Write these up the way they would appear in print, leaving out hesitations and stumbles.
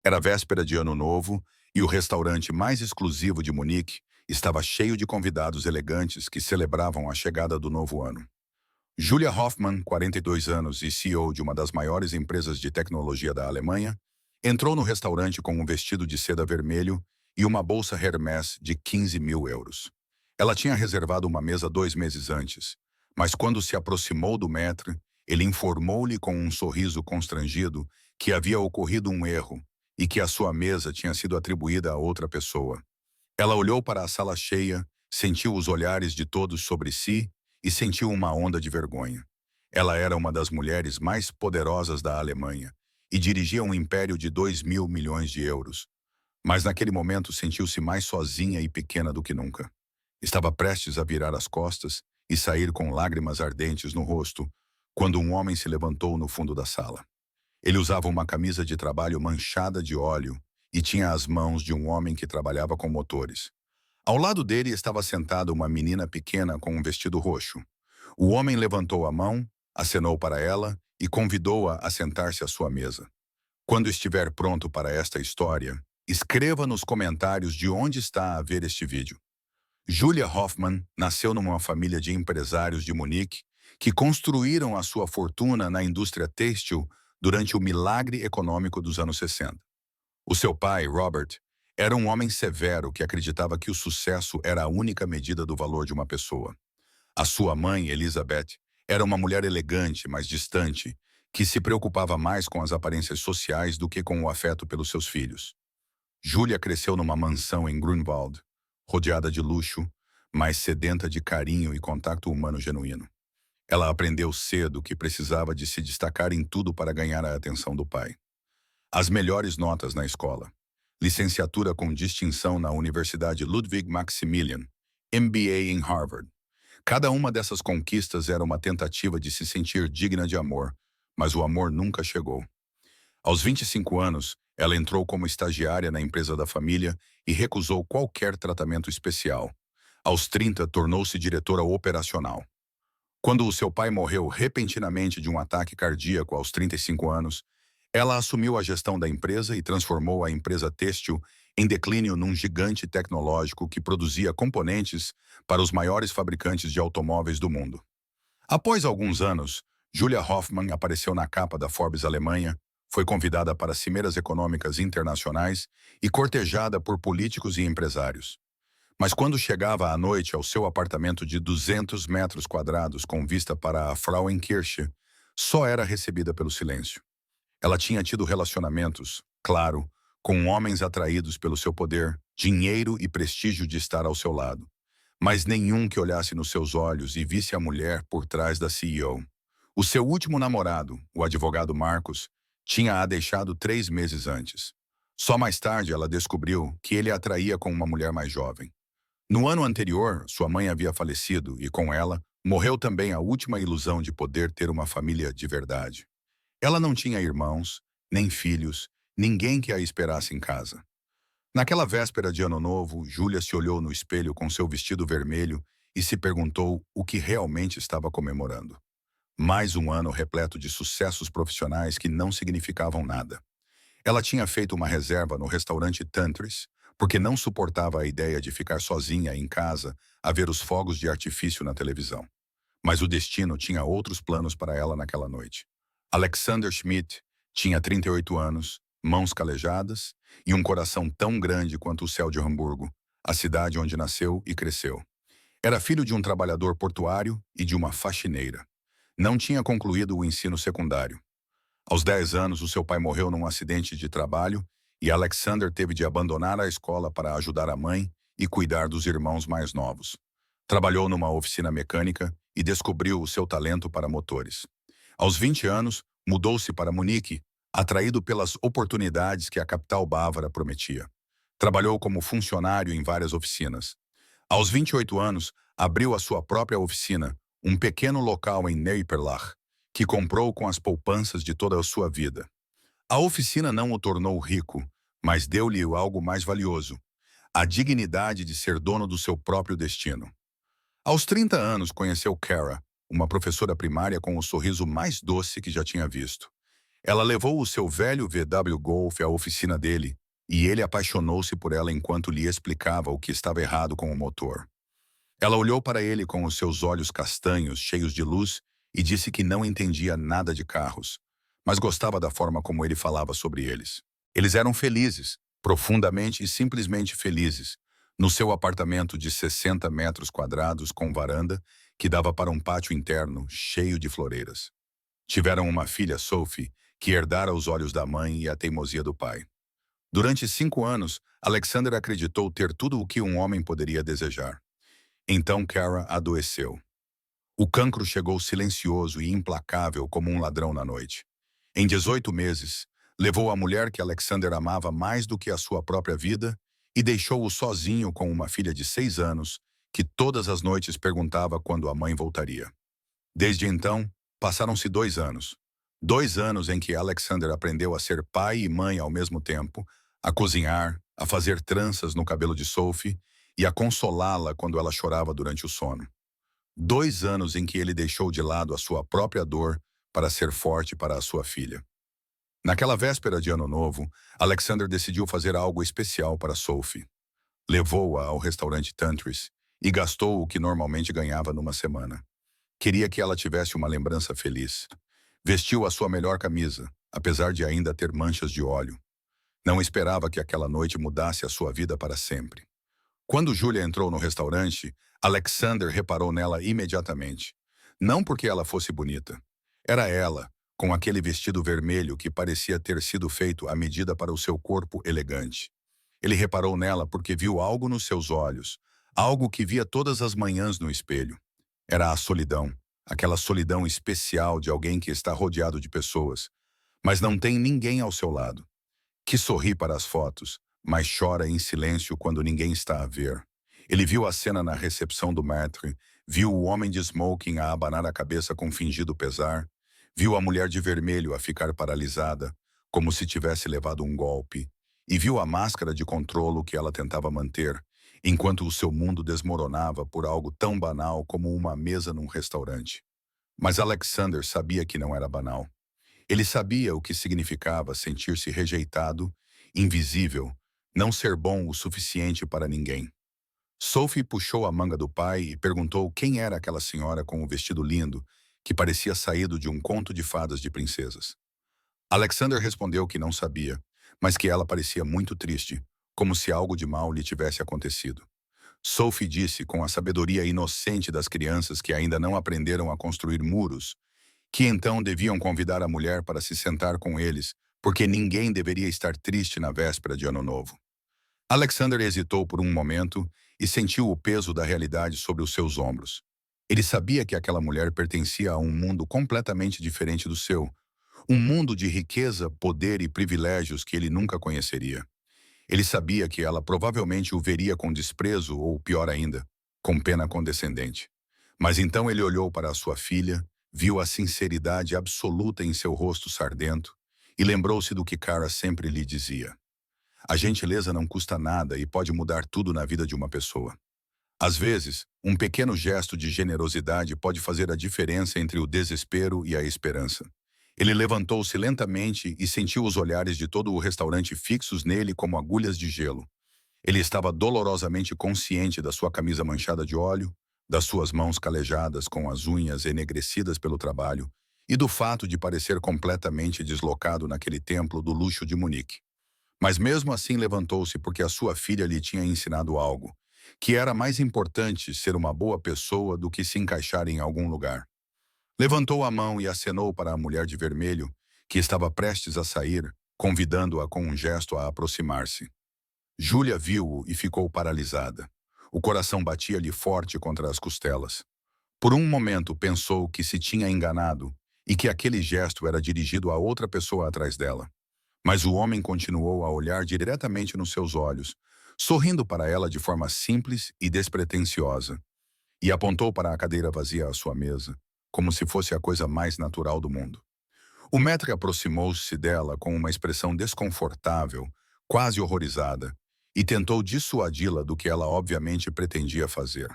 Era véspera de Ano Novo e o restaurante mais exclusivo de Munique estava cheio de convidados elegantes que celebravam a chegada do novo ano. Julia Hoffmann, 42 anos e CEO de uma das maiores empresas de tecnologia da Alemanha, entrou no restaurante com um vestido de seda vermelho e uma bolsa Hermès de 15 mil euros. Ela tinha reservado uma mesa 2 meses antes, mas quando se aproximou do maître, ele informou-lhe com um sorriso constrangido que havia ocorrido um erro e que a sua mesa tinha sido atribuída a outra pessoa. Ela olhou para a sala cheia, sentiu os olhares de todos sobre si e sentiu uma onda de vergonha. Ela era uma das mulheres mais poderosas da Alemanha e dirigia um império de 2.000 milhões de euros. Mas naquele momento sentiu-se mais sozinha e pequena do que nunca. Estava prestes a virar as costas e sair com lágrimas ardentes no rosto, quando um homem se levantou no fundo da sala. Ele usava uma camisa de trabalho manchada de óleo e tinha as mãos de um homem que trabalhava com motores. Ao lado dele estava sentada uma menina pequena com um vestido roxo. O homem levantou a mão, acenou para ela e convidou-a a sentar-se à sua mesa. Quando estiver pronto para esta história, escreva nos comentários de onde está a ver este vídeo. Julia Hoffmann nasceu numa família de empresários de Munique que construíram a sua fortuna na indústria têxtil durante o milagre econômico dos anos 60. O seu pai, Robert, era um homem severo que acreditava que o sucesso era a única medida do valor de uma pessoa. A sua mãe, Elizabeth, era uma mulher elegante, mas distante, que se preocupava mais com as aparências sociais do que com o afeto pelos seus filhos. Julia cresceu numa mansão em Grunwald, rodeada de luxo, mas sedenta de carinho e contato humano genuíno. Ela aprendeu cedo que precisava de se destacar em tudo para ganhar a atenção do pai. As melhores notas na escola, licenciatura com distinção na Universidade Ludwig Maximilian, MBA em Harvard. Cada uma dessas conquistas era uma tentativa de se sentir digna de amor, mas o amor nunca chegou. Aos 25 anos, ela entrou como estagiária na empresa da família e recusou qualquer tratamento especial. Aos 30, tornou-se diretora operacional. Quando o seu pai morreu repentinamente de um ataque cardíaco aos 35 anos, ela assumiu a gestão da empresa e transformou a empresa têxtil em declínio num gigante tecnológico que produzia componentes para os maiores fabricantes de automóveis do mundo. Após alguns anos, Julia Hoffmann apareceu na capa da Forbes Alemanha, foi convidada para cimeiras econômicas internacionais e cortejada por políticos e empresários. Mas quando chegava à noite ao seu apartamento de 200 metros quadrados com vista para a Frauenkirche, só era recebida pelo silêncio. Ela tinha tido relacionamentos, claro, com homens atraídos pelo seu poder, dinheiro e prestígio de estar ao seu lado, mas nenhum que olhasse nos seus olhos e visse a mulher por trás da CEO. O seu último namorado, o advogado Marcos, tinha a deixado 3 meses antes. Só mais tarde ela descobriu que ele a atraía com uma mulher mais jovem. No ano anterior, sua mãe havia falecido e, com ela, morreu também a última ilusão de poder ter uma família de verdade. Ela não tinha irmãos, nem filhos, ninguém que a esperasse em casa. Naquela véspera de Ano Novo, Julia se olhou no espelho com seu vestido vermelho e se perguntou o que realmente estava comemorando. Mais um ano repleto de sucessos profissionais que não significavam nada. Ela tinha feito uma reserva no restaurante Tantris, porque não suportava a ideia de ficar sozinha em casa a ver os fogos de artifício na televisão. Mas o destino tinha outros planos para ela naquela noite. Alexander Schmidt tinha 38 anos, mãos calejadas e um coração tão grande quanto o céu de Hamburgo, a cidade onde nasceu e cresceu. Era filho de um trabalhador portuário e de uma faxineira. Não tinha concluído o ensino secundário. Aos 10 anos, o seu pai morreu num acidente de trabalho e Alexander teve de abandonar a escola para ajudar a mãe e cuidar dos irmãos mais novos. Trabalhou numa oficina mecânica e descobriu o seu talento para motores. Aos 20 anos, mudou-se para Munique, atraído pelas oportunidades que a capital bávara prometia. Trabalhou como funcionário em várias oficinas. Aos 28 anos, abriu a sua própria oficina, um pequeno local em Neuperlach, que comprou com as poupanças de toda a sua vida. A oficina não o tornou rico, mas deu-lhe algo mais valioso, a dignidade de ser dono do seu próprio destino. Aos 30 anos, conheceu Kara, uma professora primária com o sorriso mais doce que já tinha visto. Ela levou o seu velho VW Golf à oficina dele e ele apaixonou-se por ela enquanto lhe explicava o que estava errado com o motor. Ela olhou para ele com os seus olhos castanhos, cheios de luz, e disse que não entendia nada de carros, mas gostava da forma como ele falava sobre eles. Eles eram felizes, profundamente e simplesmente felizes, no seu apartamento de 60 metros quadrados com varanda que dava para um pátio interno cheio de floreiras. Tiveram uma filha, Sophie, que herdara os olhos da mãe e a teimosia do pai. Durante 5 anos, Alexander acreditou ter tudo o que um homem poderia desejar. Então Kara adoeceu. O cancro chegou silencioso e implacável como um ladrão na noite. Em 18 meses, levou a mulher que Alexander amava mais do que a sua própria vida e deixou-o sozinho com uma filha de 6 anos que todas as noites perguntava quando a mãe voltaria. Desde então, passaram-se 2 anos. 2 anos em que Alexander aprendeu a ser pai e mãe ao mesmo tempo, a cozinhar, a fazer tranças no cabelo de Sophie e a consolá-la quando ela chorava durante o sono. 2 anos em que ele deixou de lado a sua própria dor para ser forte para a sua filha. Naquela véspera de Ano Novo, Alexander decidiu fazer algo especial para Sophie. Levou-a ao restaurante Tantris e gastou o que normalmente ganhava numa semana. Queria que ela tivesse uma lembrança feliz. Vestiu a sua melhor camisa, apesar de ainda ter manchas de óleo. Não esperava que aquela noite mudasse a sua vida para sempre. Quando Julia entrou no restaurante, Alexander reparou nela imediatamente. Não porque ela fosse bonita. Era ela, com aquele vestido vermelho que parecia ter sido feito à medida para o seu corpo elegante. Ele reparou nela porque viu algo nos seus olhos, algo que via todas as manhãs no espelho. Era a solidão, aquela solidão especial de alguém que está rodeado de pessoas, mas não tem ninguém ao seu lado, que sorri para as fotos, mas chora em silêncio quando ninguém está a ver. Ele viu a cena na recepção do maître, viu o homem de smoking a abanar a cabeça com fingido pesar, viu a mulher de vermelho a ficar paralisada, como se tivesse levado um golpe, e viu a máscara de controlo que ela tentava manter, enquanto o seu mundo desmoronava por algo tão banal como uma mesa num restaurante. Mas Alexander sabia que não era banal. Ele sabia o que significava sentir-se rejeitado, invisível, não ser bom o suficiente para ninguém. Sophie puxou a manga do pai e perguntou quem era aquela senhora com o vestido lindo, que parecia saído de um conto de fadas de princesas. Alexander respondeu que não sabia, mas que ela parecia muito triste, como se algo de mal lhe tivesse acontecido. Sophie disse, com a sabedoria inocente das crianças que ainda não aprenderam a construir muros, que então deviam convidar a mulher para se sentar com eles, porque ninguém deveria estar triste na véspera de Ano Novo. Alexander hesitou por um momento e sentiu o peso da realidade sobre os seus ombros. Ele sabia que aquela mulher pertencia a um mundo completamente diferente do seu, um mundo de riqueza, poder e privilégios que ele nunca conheceria. Ele sabia que ela provavelmente o veria com desprezo ou, pior ainda, com pena condescendente. Mas então ele olhou para a sua filha, viu a sinceridade absoluta em seu rosto sardento e lembrou-se do que Kara sempre lhe dizia. A gentileza não custa nada e pode mudar tudo na vida de uma pessoa. Às vezes, um pequeno gesto de generosidade pode fazer a diferença entre o desespero e a esperança. Ele levantou-se lentamente e sentiu os olhares de todo o restaurante fixos nele como agulhas de gelo. Ele estava dolorosamente consciente da sua camisa manchada de óleo, das suas mãos calejadas com as unhas enegrecidas pelo trabalho e do fato de parecer completamente deslocado naquele templo do luxo de Munique. Mas mesmo assim levantou-se porque a sua filha lhe tinha ensinado algo, que era mais importante ser uma boa pessoa do que se encaixar em algum lugar. Levantou a mão e acenou para a mulher de vermelho, que estava prestes a sair, convidando-a com um gesto a aproximar-se. Julia viu-o e ficou paralisada. O coração batia-lhe forte contra as costelas. Por um momento pensou que se tinha enganado e que aquele gesto era dirigido a outra pessoa atrás dela. Mas o homem continuou a olhar diretamente nos seus olhos, sorrindo para ela de forma simples e despretensiosa, e apontou para a cadeira vazia à sua mesa, como se fosse a coisa mais natural do mundo. O maître aproximou-se dela com uma expressão desconfortável, quase horrorizada, e tentou dissuadi-la do que ela obviamente pretendia fazer.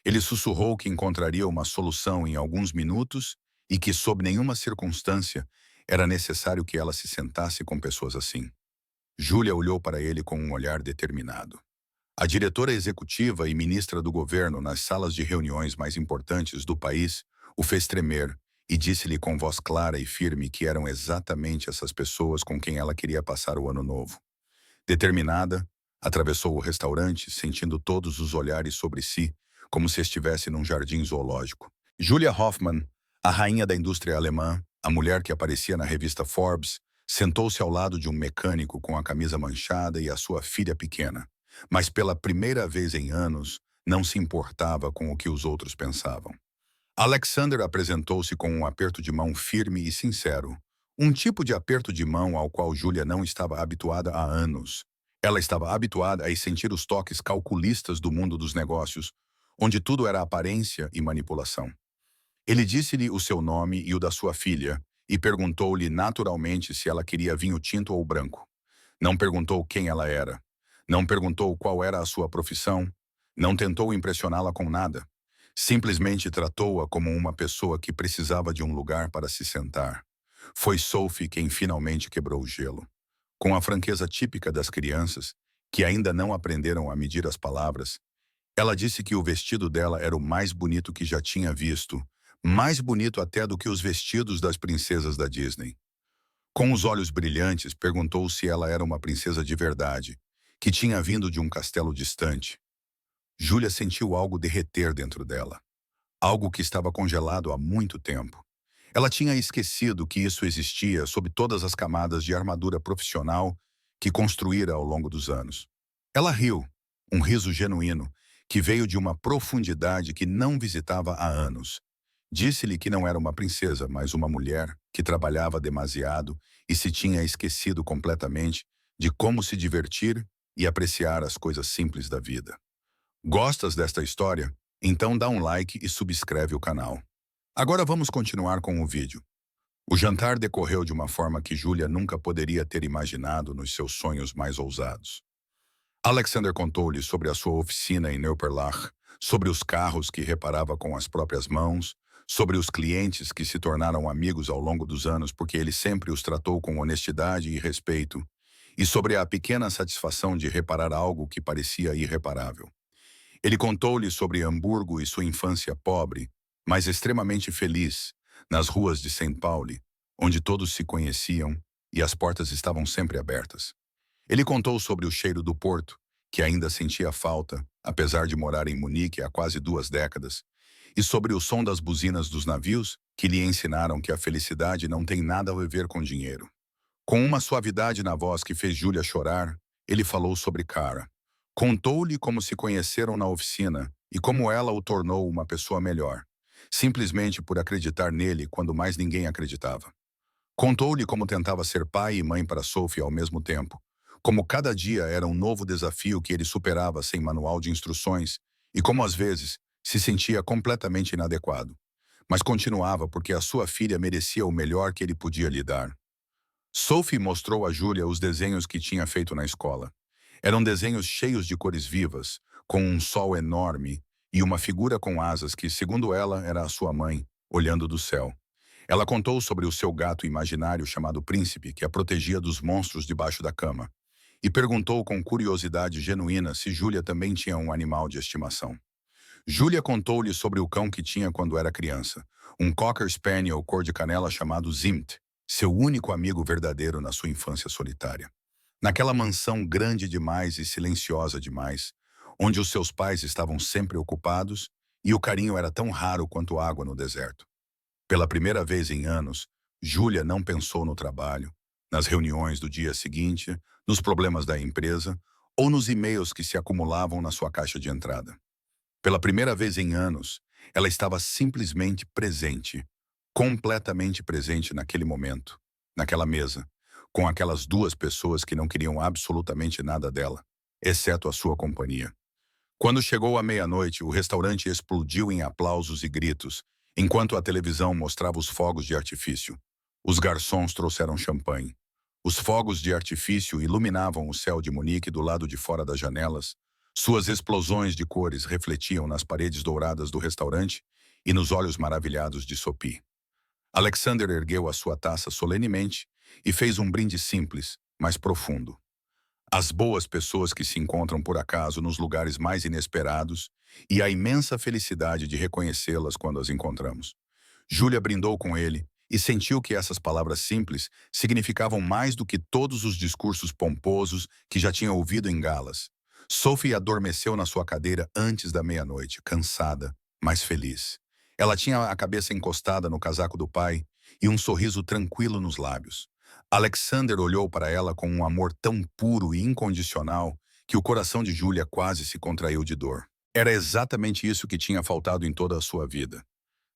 Ele sussurrou que encontraria uma solução em alguns minutos e que, sob nenhuma circunstância, Era necessário que ela se sentasse com pessoas assim. Júlia olhou para ele com um olhar determinado. A diretora executiva e ministra do governo nas salas de reuniões mais importantes do país o fez tremer e disse-lhe com voz clara e firme que eram exatamente essas pessoas com quem ela queria passar o ano novo. Determinada, atravessou o restaurante, sentindo todos os olhares sobre si, como se estivesse num jardim zoológico. Julia Hoffman, a rainha da indústria alemã, a mulher que aparecia na revista Forbes, sentou-se ao lado de um mecânico com a camisa manchada e a sua filha pequena. Mas pela primeira vez em anos, não se importava com o que os outros pensavam. Alexander apresentou-se com um aperto de mão firme e sincero, um tipo de aperto de mão ao qual Julia não estava habituada há anos. Ela estava habituada a sentir os toques calculistas do mundo dos negócios, onde tudo era aparência e manipulação. Ele disse-lhe o seu nome e o da sua filha, e perguntou-lhe naturalmente se ela queria vinho tinto ou branco. Não perguntou quem ela era. Não perguntou qual era a sua profissão. Não tentou impressioná-la com nada. Simplesmente tratou-a como uma pessoa que precisava de um lugar para se sentar. Foi Sophie quem finalmente quebrou o gelo. Com a franqueza típica das crianças, que ainda não aprenderam a medir as palavras, ela disse que o vestido dela era o mais bonito que já tinha visto, mais bonito até do que os vestidos das princesas da Disney. Com os olhos brilhantes, perguntou se ela era uma princesa de verdade, que tinha vindo de um castelo distante. Júlia sentiu algo derreter dentro dela, algo que estava congelado há muito tempo. Ela tinha esquecido que isso existia sob todas as camadas de armadura profissional que construíra ao longo dos anos. Ela riu, um riso genuíno, que veio de uma profundidade que não visitava há anos. Disse-lhe que não era uma princesa, mas uma mulher que trabalhava demasiado e se tinha esquecido completamente de como se divertir e apreciar as coisas simples da vida. Gostas desta história? Então dá um like e subscreve o canal. Agora vamos continuar com o vídeo. O jantar decorreu de uma forma que Julia nunca poderia ter imaginado nos seus sonhos mais ousados. Alexander contou-lhe sobre a sua oficina em Neuperlach, sobre os carros que reparava com as próprias mãos, sobre os clientes que se tornaram amigos ao longo dos anos porque ele sempre os tratou com honestidade e respeito, e sobre a pequena satisfação de reparar algo que parecia irreparável. Ele contou-lhe sobre Hamburgo e sua infância pobre, mas extremamente feliz, nas ruas de St. Pauli, onde todos se conheciam e as portas estavam sempre abertas. Ele contou sobre o cheiro do porto, que ainda sentia falta, apesar de morar em Munique há quase 2 décadas, e sobre o som das buzinas dos navios, que lhe ensinaram que a felicidade não tem nada a ver com dinheiro. Com uma suavidade na voz que fez Julia chorar, ele falou sobre Cara. Contou-lhe como se conheceram na oficina e como ela o tornou uma pessoa melhor, simplesmente por acreditar nele quando mais ninguém acreditava. Contou-lhe como tentava ser pai e mãe para Sophie ao mesmo tempo, como cada dia era um novo desafio que ele superava sem manual de instruções e como às vezes se sentia completamente inadequado, mas continuava porque a sua filha merecia o melhor que ele podia lhe dar. Sophie mostrou a Julia os desenhos que tinha feito na escola. Eram desenhos cheios de cores vivas, com um sol enorme e uma figura com asas que, segundo ela, era a sua mãe, olhando do céu. Ela contou sobre o seu gato imaginário chamado Príncipe, que a protegia dos monstros debaixo da cama, e perguntou com curiosidade genuína se Julia também tinha um animal de estimação. Julia contou-lhe sobre o cão que tinha quando era criança, um Cocker Spaniel cor de canela chamado Zimt, seu único amigo verdadeiro na sua infância solitária. Naquela mansão grande demais e silenciosa demais, onde os seus pais estavam sempre ocupados e o carinho era tão raro quanto água no deserto. Pela primeira vez em anos, Julia não pensou no trabalho, nas reuniões do dia seguinte, nos problemas da empresa ou nos e-mails que se acumulavam na sua caixa de entrada. Pela primeira vez em anos, ela estava simplesmente presente, completamente presente naquele momento, naquela mesa, com aquelas 2 pessoas que não queriam absolutamente nada dela, exceto a sua companhia. Quando chegou a meia-noite, o restaurante explodiu em aplausos e gritos, enquanto a televisão mostrava os fogos de artifício. Os garçons trouxeram champanhe. Os fogos de artifício iluminavam o céu de Munique do lado de fora das janelas. Suas explosões de cores refletiam nas paredes douradas do restaurante e nos olhos maravilhados de Sophie. Alexander ergueu a sua taça solenemente e fez um brinde simples, mas profundo. As boas pessoas que se encontram por acaso nos lugares mais inesperados e a imensa felicidade de reconhecê-las quando as encontramos. Júlia brindou com ele e sentiu que essas palavras simples significavam mais do que todos os discursos pomposos que já tinha ouvido em galas. Sophie adormeceu na sua cadeira antes da meia-noite, cansada, mas feliz. Ela tinha a cabeça encostada no casaco do pai e um sorriso tranquilo nos lábios. Alexander olhou para ela com um amor tão puro e incondicional que o coração de Júlia quase se contraiu de dor. Era exatamente isso que tinha faltado em toda a sua vida.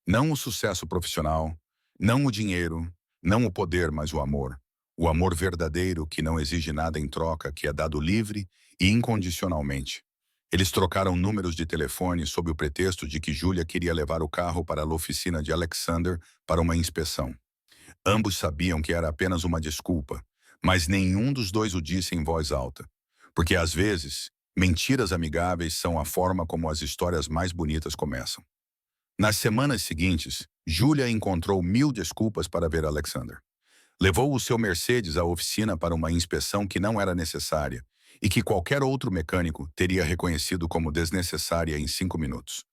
Não o sucesso profissional, não o dinheiro, não o poder, mas o amor. O amor verdadeiro que não exige nada em troca, que é dado livre e incondicionalmente. Eles trocaram números de telefone sob o pretexto de que Júlia queria levar o carro para a oficina de Alexander para uma inspeção. Ambos sabiam que era apenas uma desculpa, mas nenhum dos dois o disse em voz alta. Porque, às vezes, mentiras amigáveis são a forma como as histórias mais bonitas começam. Nas semanas seguintes, Júlia encontrou 1000 desculpas para ver Alexander. Levou o seu Mercedes à oficina para uma inspeção que não era necessária e que qualquer outro mecânico teria reconhecido como desnecessária em 5 minutos.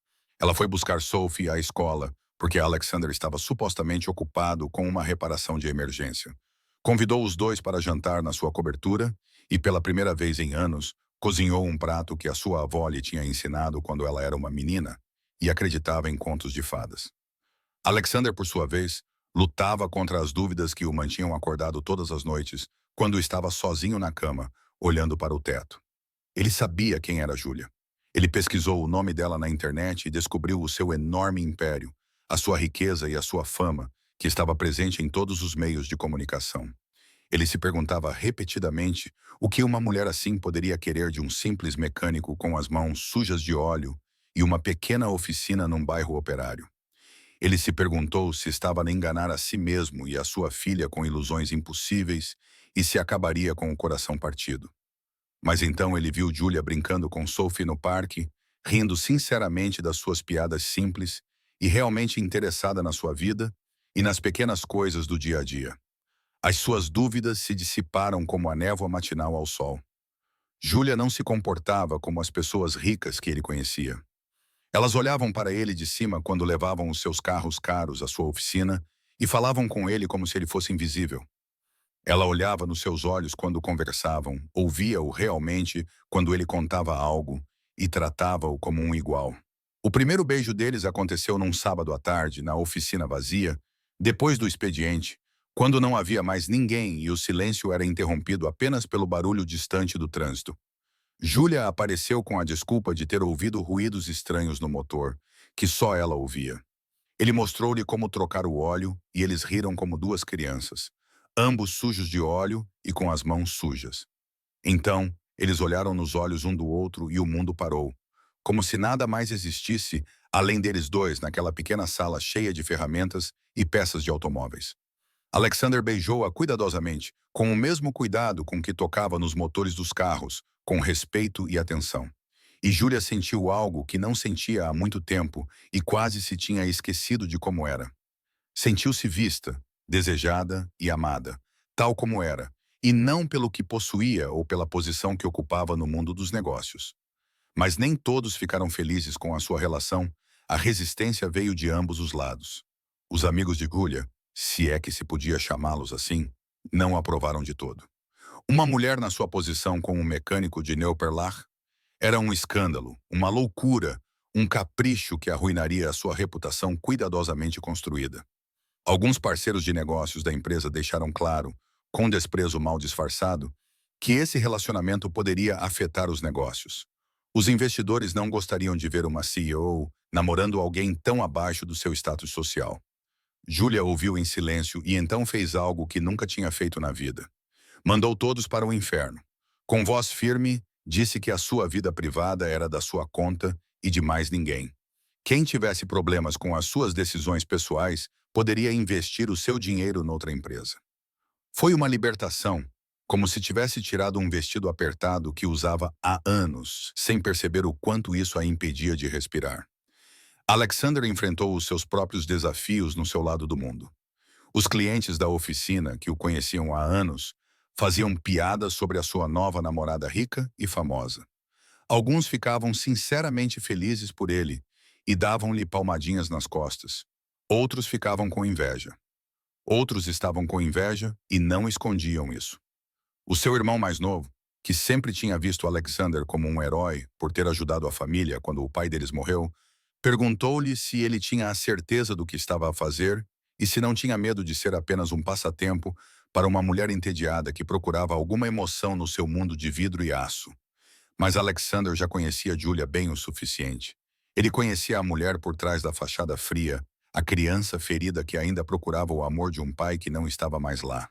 Ela foi buscar Sophie à escola, porque Alexander estava supostamente ocupado com uma reparação de emergência. Convidou os dois para jantar na sua cobertura e, pela primeira vez em anos, cozinhou um prato que a sua avó lhe tinha ensinado quando ela era uma menina e acreditava em contos de fadas. Alexander, por sua vez, lutava contra as dúvidas que o mantinham acordado todas as noites, quando estava sozinho na cama, olhando para o teto. Ele sabia quem era Júlia. Ele pesquisou o nome dela na internet e descobriu o seu enorme império, a sua riqueza e a sua fama, que estava presente em todos os meios de comunicação. Ele se perguntava repetidamente o que uma mulher assim poderia querer de um simples mecânico com as mãos sujas de óleo e uma pequena oficina num bairro operário. Ele se perguntou se estava a enganar a si mesmo e a sua filha com ilusões impossíveis e se acabaria com o coração partido. Mas então ele viu Julia brincando com Sophie no parque, rindo sinceramente das suas piadas simples e realmente interessada na sua vida e nas pequenas coisas do dia a dia. As suas dúvidas se dissiparam como a névoa matinal ao sol. Julia não se comportava como as pessoas ricas que ele conhecia. Elas olhavam para ele de cima quando levavam os seus carros caros à sua oficina e falavam com ele como se ele fosse invisível. Ela olhava nos seus olhos quando conversavam, ouvia-o realmente quando ele contava algo e tratava-o como um igual. O primeiro beijo deles aconteceu num sábado à tarde, na oficina vazia, depois do expediente, quando não havia mais ninguém e o silêncio era interrompido apenas pelo barulho distante do trânsito. Júlia apareceu com a desculpa de ter ouvido ruídos estranhos no motor, que só ela ouvia. Ele mostrou-lhe como trocar o óleo e eles riram como duas crianças, ambos sujos de óleo e com as mãos sujas. Então, eles olharam nos olhos um do outro e o mundo parou, como se nada mais existisse além deles dois naquela pequena sala cheia de ferramentas e peças de automóveis. Alexander beijou-a cuidadosamente, com o mesmo cuidado com que tocava nos motores dos carros, com respeito e atenção. E Júlia sentiu algo que não sentia há muito tempo e quase se tinha esquecido de como era. Sentiu-se vista, desejada e amada, tal como era, e não pelo que possuía ou pela posição que ocupava no mundo dos negócios. Mas nem todos ficaram felizes com a sua relação, a resistência veio de ambos os lados. Os amigos de Julia, se é que se podia chamá-los assim, não aprovaram de todo. Uma mulher na sua posição como um mecânico de Neuperlach era um escândalo, uma loucura, um capricho que arruinaria a sua reputação cuidadosamente construída. Alguns parceiros de negócios da empresa deixaram claro, com desprezo mal disfarçado, que esse relacionamento poderia afetar os negócios. Os investidores não gostariam de ver uma CEO namorando alguém tão abaixo do seu status social. Júlia ouviu em silêncio e então fez algo que nunca tinha feito na vida. Mandou todos para o inferno. Com voz firme, disse que a sua vida privada era da sua conta e de mais ninguém. Quem tivesse problemas com as suas decisões pessoais poderia investir o seu dinheiro noutra empresa. Foi uma libertação, como se tivesse tirado um vestido apertado que usava há anos, sem perceber o quanto isso a impedia de respirar. Alexander enfrentou os seus próprios desafios no seu lado do mundo. Os clientes da oficina, que o conheciam há anos, faziam piadas sobre a sua nova namorada rica e famosa. Alguns ficavam sinceramente felizes por ele e davam-lhe palmadinhas nas costas. Outros ficavam com inveja. Outros estavam com inveja e não escondiam isso. O seu irmão mais novo, que sempre tinha visto Alexander como um herói por ter ajudado a família quando o pai deles morreu, perguntou-lhe se ele tinha a certeza do que estava a fazer e se não tinha medo de ser apenas um passatempo para uma mulher entediada que procurava alguma emoção no seu mundo de vidro e aço. Mas Alexander já conhecia Julia bem o suficiente. Ele conhecia a mulher por trás da fachada fria, a criança ferida que ainda procurava o amor de um pai que não estava mais lá.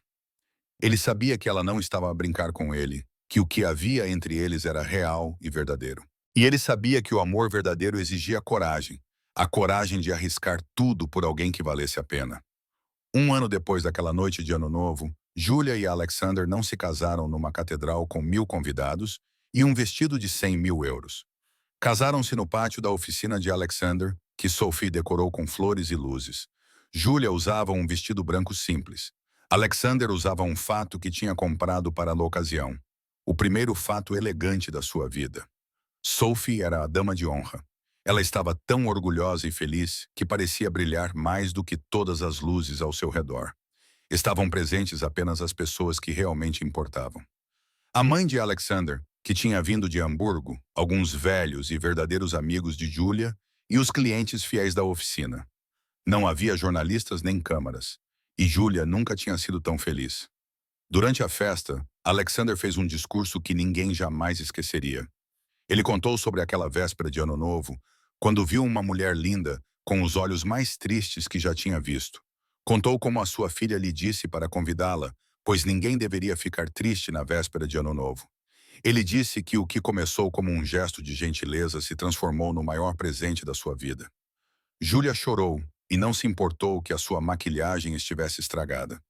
Ele sabia que ela não estava a brincar com ele, que o que havia entre eles era real e verdadeiro. E ele sabia que o amor verdadeiro exigia coragem, a coragem de arriscar tudo por alguém que valesse a pena. Um ano depois daquela noite de Ano Novo, Julia e Alexander não se casaram numa catedral com 1000 convidados e um vestido de 100.000 euros. Casaram-se no pátio da oficina de Alexander, que Sophie decorou com flores e luzes. Julia usava um vestido branco simples. Alexander usava um fato que tinha comprado para a ocasião. O primeiro fato elegante da sua vida. Sophie era a dama de honra. Ela estava tão orgulhosa e feliz que parecia brilhar mais do que todas as luzes ao seu redor. Estavam presentes apenas as pessoas que realmente importavam. A mãe de Alexander, que tinha vindo de Hamburgo, alguns velhos e verdadeiros amigos de Julia e os clientes fiéis da oficina. Não havia jornalistas nem câmaras, e Julia nunca tinha sido tão feliz. Durante a festa, Alexander fez um discurso que ninguém jamais esqueceria. Ele contou sobre aquela véspera de Ano Novo, quando viu uma mulher linda, com os olhos mais tristes que já tinha visto. Contou como a sua filha lhe disse para convidá-la, pois ninguém deveria ficar triste na véspera de Ano Novo. Ele disse que o que começou como um gesto de gentileza se transformou no maior presente da sua vida. Julia chorou e não se importou que a sua maquilhagem estivesse estragada.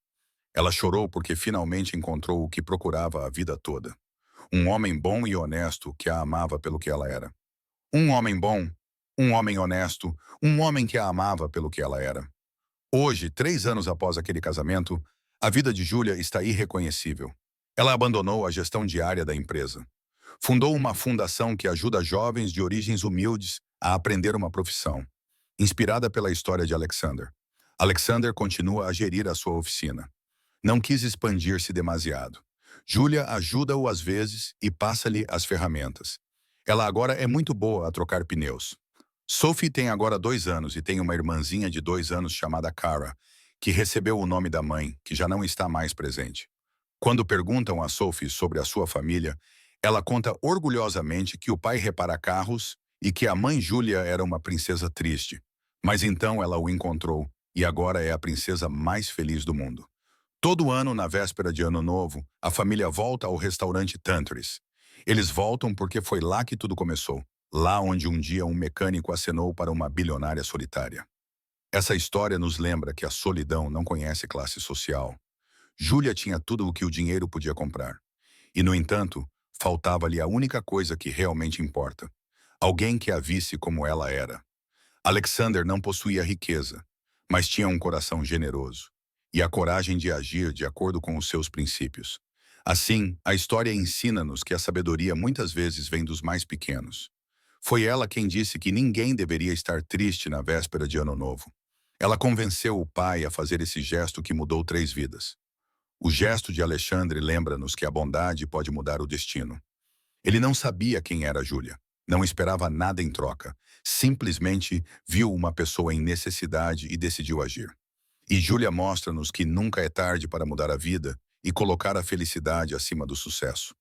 Ela chorou porque finalmente encontrou o que procurava a vida toda. Um homem bom e honesto que a amava pelo que ela era. Um homem bom, um homem honesto, um homem que a amava pelo que ela era. Hoje, 3 anos após aquele casamento, a vida de Julia está irreconhecível. Ela abandonou a gestão diária da empresa. Fundou uma fundação que ajuda jovens de origens humildes a aprender uma profissão. Inspirada pela história de Alexander. Alexander continua a gerir a sua oficina. Não quis expandir-se demasiado. Julia ajuda-o às vezes e passa-lhe as ferramentas. Ela agora é muito boa a trocar pneus. Sophie tem agora 2 anos e tem uma irmãzinha de 2 anos chamada Cara, que recebeu o nome da mãe, que já não está mais presente. Quando perguntam a Sophie sobre a sua família, ela conta orgulhosamente que o pai repara carros e que a mãe Julia era uma princesa triste. Mas então ela o encontrou e agora é a princesa mais feliz do mundo. Todo ano, na véspera de Ano Novo, a família volta ao restaurante Tantris. Eles voltam porque foi lá que tudo começou. Lá onde um dia um mecânico acenou para uma bilionária solitária. Essa história nos lembra que a solidão não conhece classe social. Julia tinha tudo o que o dinheiro podia comprar. E, no entanto, faltava-lhe a única coisa que realmente importa. Alguém que a visse como ela era. Alexander não possuía riqueza, mas tinha um coração generoso e a coragem de agir de acordo com os seus princípios. Assim, a história ensina-nos que a sabedoria muitas vezes vem dos mais pequenos. Foi ela quem disse que ninguém deveria estar triste na véspera de Ano Novo. Ela convenceu o pai a fazer esse gesto que mudou 3 vidas. O gesto de Alexandre lembra-nos que a bondade pode mudar o destino. Ele não sabia quem era Julia, não esperava nada em troca, simplesmente viu uma pessoa em necessidade e decidiu agir. E Julia mostra-nos que nunca é tarde para mudar a vida e colocar a felicidade acima do sucesso.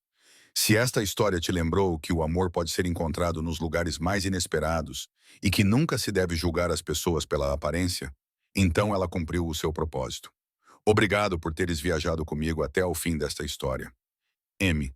Se esta história te lembrou que o amor pode ser encontrado nos lugares mais inesperados e que nunca se deve julgar as pessoas pela aparência, então ela cumpriu o seu propósito. Obrigado por teres viajado comigo até ao fim desta história. M.